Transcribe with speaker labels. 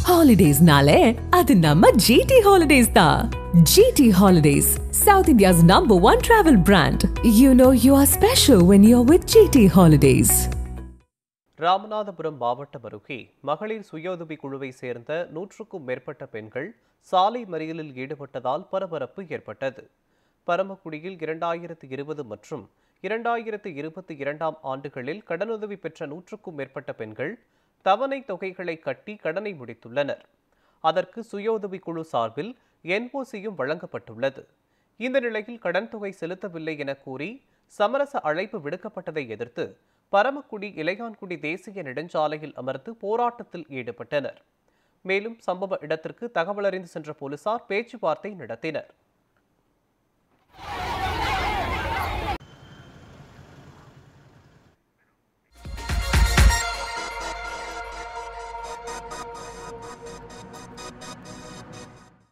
Speaker 1: Holidays-nale, adu namma GT Holidays da. GT Holidays, South India's #1 travel brand. You know you are special when you're with GT Holidays.
Speaker 2: Ramanathapuram மாவட்டம் அருகே மகளிர் சுயோதவி குழுவை சேர்ந்த 100க்கும் மேற்பட்ட பெண்கள் சாலை மறியலில் ஈடுபட்டதால் பரபரப்பு ஏற்பட்டது. பரமக்குடியில் 2020 மற்றும் 2022 ஆண்டுகளில் கடனுதவி பெற்ற 100க்கும் மேற்பட்ட பெண்கள் தவணை தொகைகளை கட்டி கடனை முடித்துள்ளனர். அதற்கு சுயோதவி குழு சார்பில் NOCயும் வழங்கப்பட்டுள்ளது. இந்த நிலையில் கடன் தொகை செலுத்தவில்லை என கூறி சமரச அழைப்பு விடுக்கப்பட்டதை எதிர்த்து பரமக்குடி இளையான்குடி தேசிய நெடுஞ்சாலையில் அமர்ந்து போராட்டத்தில் ஈடுபட்டனர். மேலும் சம்பவ இடத்திற்கு தகவல் அறிந்து சென்ற போலீசார் பேச்சுவார்த்தை நடத்தினர்.